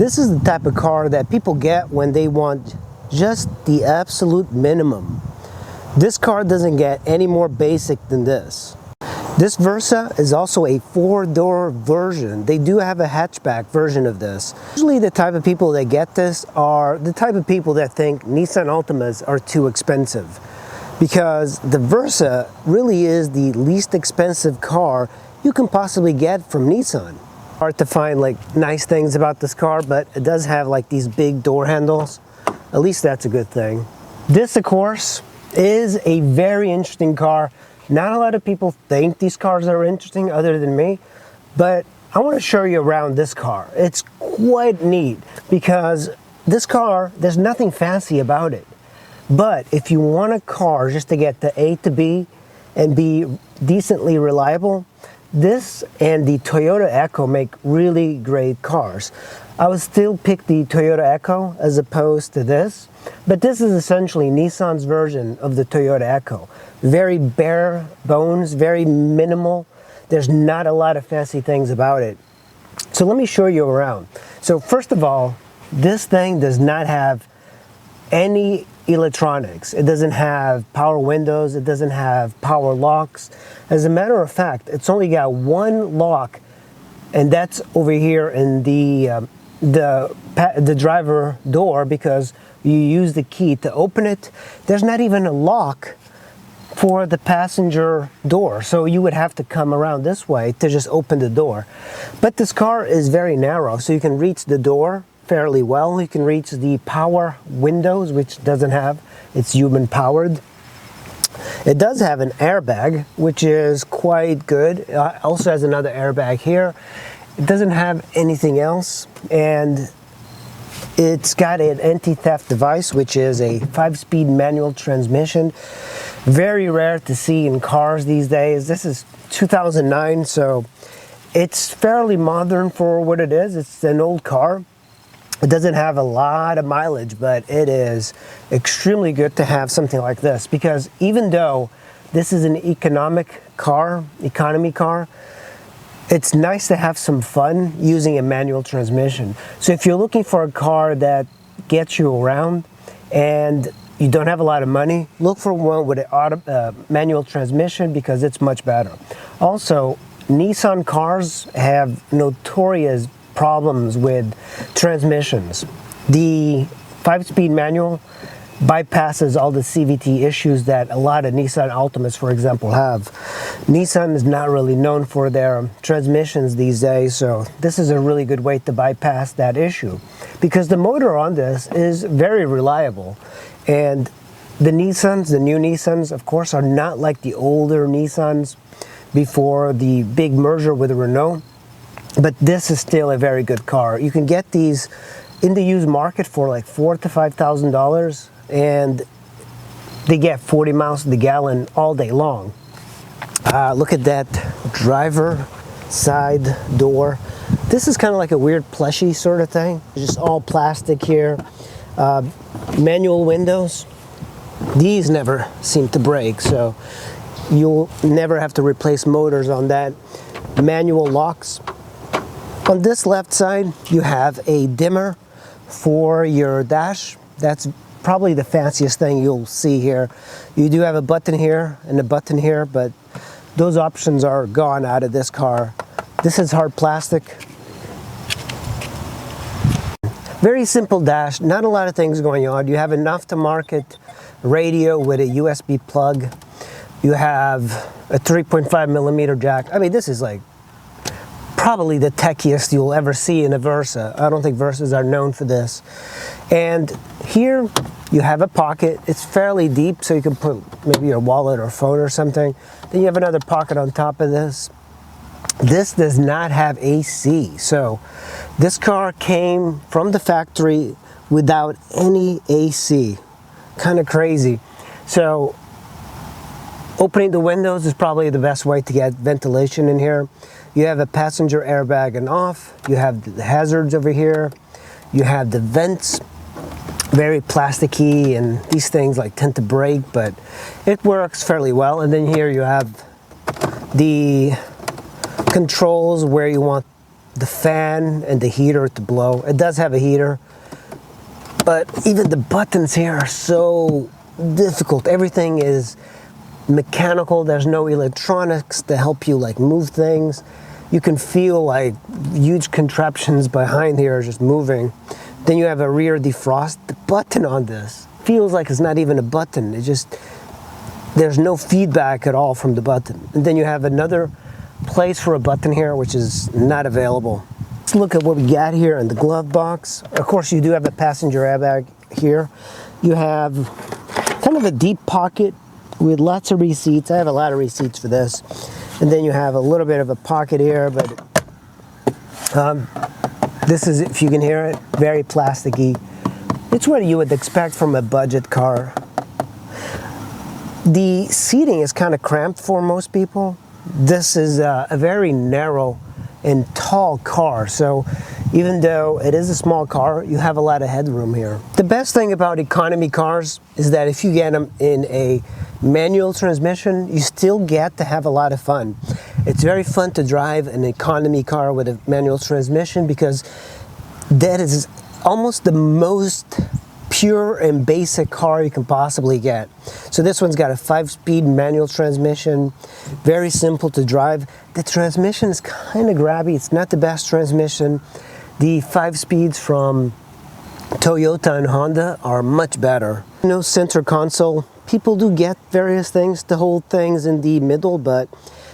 This is the type of car that people get when they want just the absolute minimum. This car doesn't get any more basic than this. This Versa is also a 4-door version. They do have a hatchback version of this. Usually the type of people that get this are the type of people that think Nissan Altimas are too expensive, because the Versa really is the least expensive car you can possibly get from Nissan. Hard to find like nice things about this car, but it does have like these big door handles. At least that's a good thing. This, of course, is a very interesting car. Not a lot of people think these cars are interesting other than me, but I want to show you around this car. It's quite neat because this car, there's nothing fancy about it. But if you want a car just to get the A to B and be decently reliable, this and the Toyota Echo make really great cars. I would still pick the Toyota Echo as opposed to this, but this is essentially Nissan's version of the Toyota Echo. Very bare bones, very minimal. There's not a lot of fancy things about it. So let me show you around. So first of all, this thing does not have any electronics. It doesn't have power windows. It doesn't have power locks. As a matter of fact, it's only got one lock, and that's over here in the driver door, because you use the key to open it. There's not even a lock for the passenger door, so you would have to come around this way to just open the door. But this car is very narrow, so you can reach the door fairly well. You can reach the power windows, which doesn't have. It's human powered. It does have an airbag, which is quite good. It also has another airbag here. It doesn't have anything else, and it's got an anti-theft device, which is a 5-speed manual transmission. Very rare to see in cars these days. This is 2009, so it's fairly modern for what it is. It's an old car. It doesn't have a lot of mileage, but it is extremely good to have something like this, because even though this is an economy car, it's nice to have some fun using a manual transmission. So if you're looking for a car that gets you around and you don't have a lot of money, look for one with an manual transmission, because it's much better. Also, Nissan cars have notorious problems with transmissions. The 5-speed manual bypasses all the CVT issues that a lot of Nissan Altimas, for example, have. Nissan is not really known for their transmissions these days, so this is a really good way to bypass that issue, because the motor on this is very reliable. And the Nissans, the new Nissans, of course, are not like the older Nissans before the big merger with Renault, but this is still a very good car. You can get these in the used market for like $4,000 to $5,000, and they get 40 miles to the gallon all day long. Look at that driver side door. This is kind of like a weird plushy sort of thing. It's just all plastic here. Manual windows. These never seem to break, so you'll never have to replace motors on that. Manual locks. On this left side, you have a dimmer for your dash. That's probably the fanciest thing you'll see here. You do have a button here and a button here, but those options are gone out of this car. This is hard plastic. Very simple dash, not a lot of things going on. You have an aftermarket radio with a USB plug. You have a 3.5 millimeter jack. I mean, this is like probably the techiest you'll ever see in a Versa. I don't think Versas are known for this. And here you have a pocket. It's fairly deep, so you can put maybe your wallet or phone or something. Then you have another pocket on top of this. This does not have AC, so this car came from the factory without any AC. Kind of crazy. So opening the windows is probably the best way to get ventilation in here. You have a passenger airbag and off. You have the hazards over here. You have the vents, very plasticky, and these things like tend to break, but it works fairly well. And then here you have the controls where you want the fan and the heater to blow. It does have a heater, but even the buttons here are so difficult. Everything is mechanical. There's no electronics to help you like move things. You can feel like huge contraptions behind here just moving. Then you have a rear defrost. The button on this feels like it's not even a button. It just, there's no feedback at all from the button. And then you have another place for a button here, which is not available. Let's look at what we got here in the glove box. Of course, you do have a passenger airbag here. You have kind of a deep pocket with lots of receipts. I have a lot of receipts for this. And then you have a little bit of a pocket here, but this is, if you can hear it, very plasticky. It's what you would expect from a budget car. The seating is kind of cramped for most people. This is a very narrow and tall car, so even though it is a small car, you have a lot of headroom here. The best thing about economy cars is that if you get them in a manual transmission, you still get to have a lot of fun. It's very fun to drive an economy car with a manual transmission because that is almost the most pure and basic car you can possibly get. So this one's got a 5-speed manual transmission, very simple to drive. The transmission is kind of grabby. It's not the best transmission. The 5 speeds from Toyota and Honda are much better. No center console. People do get various things to hold things in the middle, but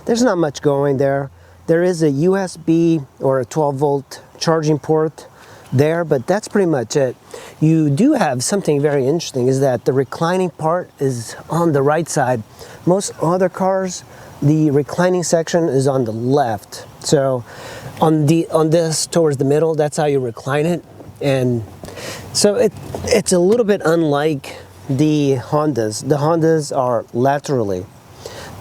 there's not much going there. There is a USB or a 12-volt charging port there, but that's pretty much it. You do have something very interesting, is that the reclining part is on the right side. Most other cars, the reclining section is on the left. So on this towards the middle, that's how you recline it. And so it's a little bit unlike the Hondas. The Hondas are laterally.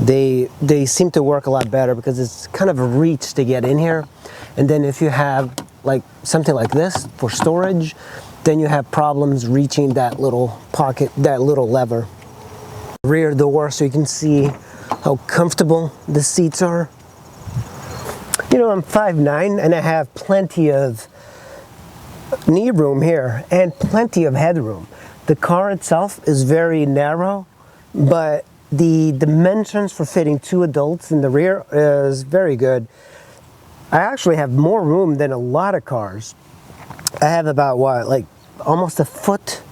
They seem to work a lot better because it's kind of a reach to get in here. And then if you have like something like this for storage, then you have problems reaching that little pocket, that little lever. Rear door, so you can see how comfortable the seats are. You know, I'm 5'9" and I have plenty of knee room here and plenty of headroom. The car itself is very narrow, but the dimensions for fitting 2 adults in the rear is very good. I actually have more room than a lot of cars. I have about what, like almost a foot?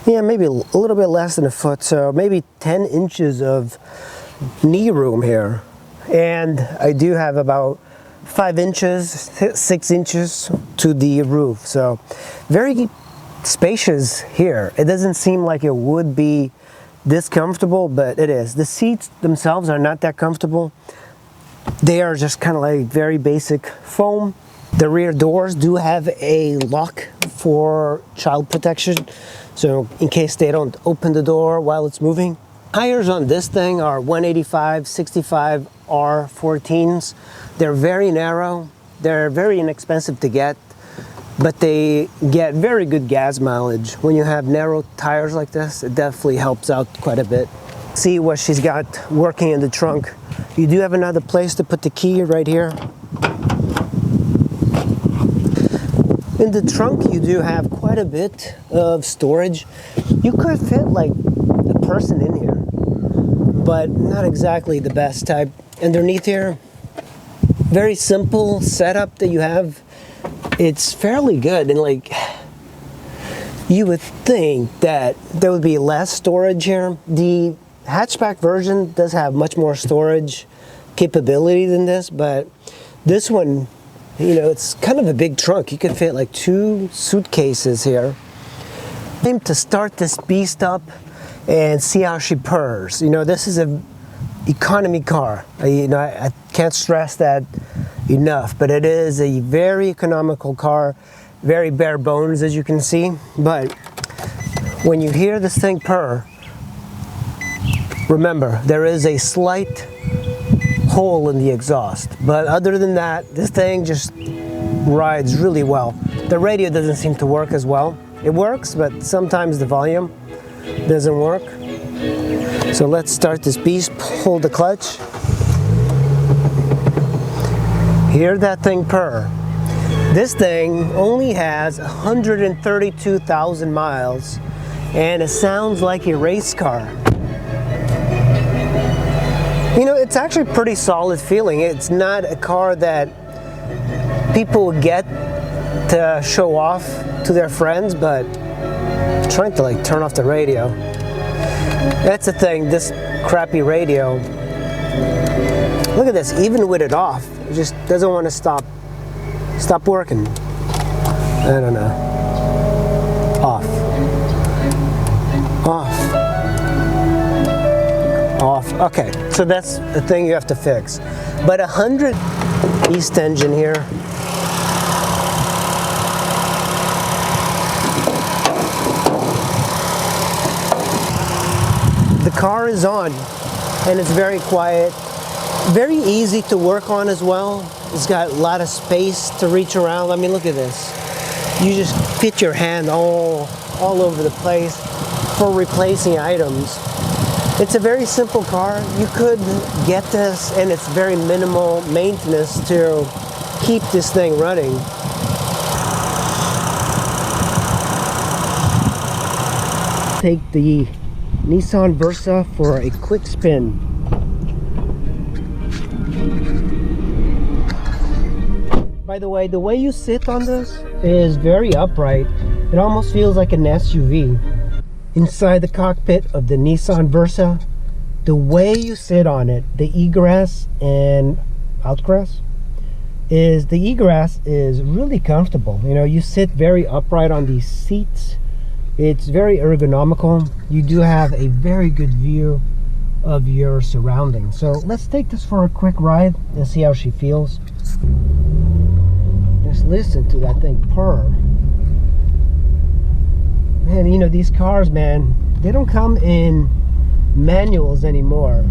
Yeah, maybe a little bit less than a foot, so maybe 10 inches of knee room here. And I do have about 5 inches, 6 inches to the roof. So very spacious here. It doesn't seem like it would be this comfortable, but it is. The seats themselves are not that comfortable. They are just kind of like very basic foam. The rear doors do have a lock for child protection, so in case they don't open the door while it's moving. Tires on this thing are 185, 65 R14s. They're very narrow. They're very inexpensive to get, but they get very good gas mileage. When you have narrow tires like this, it definitely helps out quite a bit. See what she's got working in the trunk. You do have another place to put the key right here. In the trunk, you do have quite a bit of storage. You could fit like a person in here, but not exactly the best type. Underneath here, very simple setup that you have. It's fairly good, and like you would think that there would be less storage here. The hatchback version does have much more storage capability than this, but this one, you know, it's kind of a big trunk. You can fit like 2 suitcases here. Time to start this beast up and see how she purrs. You know, this is a economy car. I can't stress that enough, but it is a very economical car, very bare bones, as you can see. But when you hear this thing purr, remember, there is a slight hole in the exhaust, but other than that, this thing just rides really well. The radio doesn't seem to work as well. It works, but sometimes the volume doesn't work. So let's start this beast. Pull the clutch. Hear that thing purr. This thing only has 132,000 miles and it sounds like a race car. You know, it's actually pretty solid feeling. It's not a car that people get to show off to their friends, but I'm trying to like turn off the radio. That's the thing, this crappy radio. Look at this, even with it off, it just doesn't want to stop working. I don't know. Off. Okay, so that's the thing you have to fix. But 100 East engine here. The car is on and it's very quiet. Very easy to work on as well. It's got a lot of space to reach around. I mean, look at this. You just fit your hand all over the place for replacing items. It's a very simple car. You could get this and it's very minimal maintenance to keep this thing running. Take the Nissan Versa for a quick spin. By the way you sit on this is very upright. It almost feels like an SUV. Inside the cockpit of the Nissan Versa, the way you sit on it, the egress and outgress, is the egress is really comfortable. You know, you sit very upright on these seats. It's very ergonomical. You do have a very good view of your surroundings. So let's take this for a quick ride and see how she feels. Just listen to that thing purr. Man, you know, these cars, man, they don't come in manuals anymore.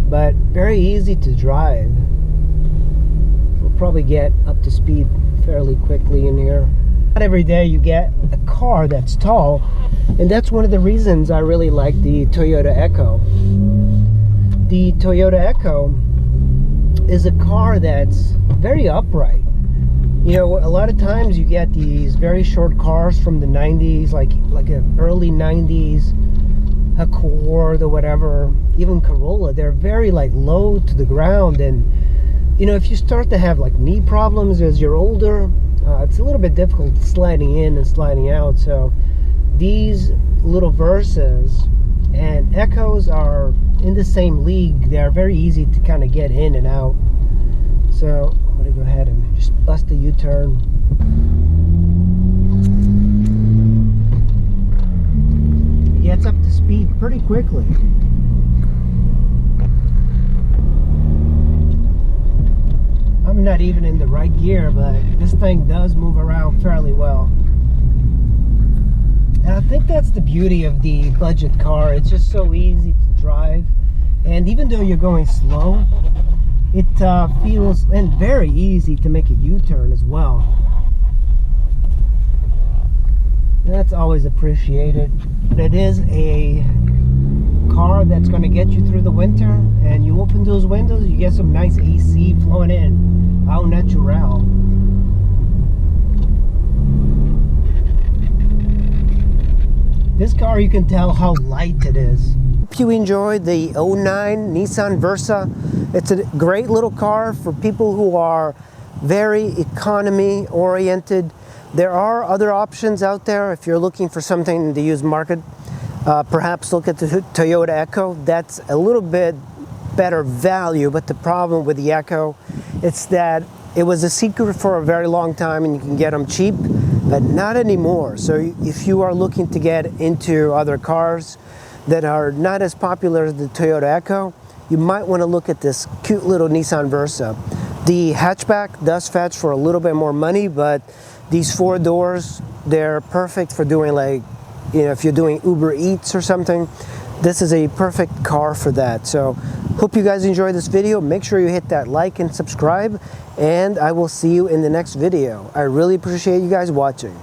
But very easy to drive. We'll probably get up to speed fairly quickly in here. Not every day you get a car that's tall, and that's one of the reasons I really like the Toyota Echo. The Toyota Echo is a car that's very upright. You know, a lot of times you get these very short cars from the 90s, like an early 90s Accord or whatever, even Corolla. They're very like low to the ground, and you know, if you start to have like knee problems as you're older, it's a little bit difficult sliding in and sliding out. So these little Versas and Echoes are in the same league. They're very easy to kind of get in and out. So I'm going to go ahead and just bust a U-turn. It gets up to speed pretty quickly. I'm not even in the right gear, but this thing does move around fairly well. And I think that's the beauty of the budget car. It's just so easy to drive. And even though you're going slow, it feels, and very easy to make a U-turn as well. That's always appreciated. But it is a car that's going to get you through the winter, and you open those windows, you get some nice AC flowing in. Au natural. This car, you can tell how light it is. Hope you enjoyed the 09 Nissan Versa. It's a great little car for people who are very economy oriented. There are other options out there if you're looking for something in the used market. Perhaps look at the Toyota Echo. That's a little bit better value, but the problem with the Echo, it's that it was a secret for a very long time and you can get them cheap, but not anymore. So if you are looking to get into other cars that are not as popular as the Toyota Echo, you might want to look at this cute little Nissan Versa. The hatchback does fetch for a little bit more money, but these 4 doors, they're perfect for doing, like, you know, if you're doing Uber Eats or something. This is a perfect car for that. So hope you guys enjoyed this video. Make sure you hit that like and subscribe, and I will see you in the next video. I really appreciate you guys watching.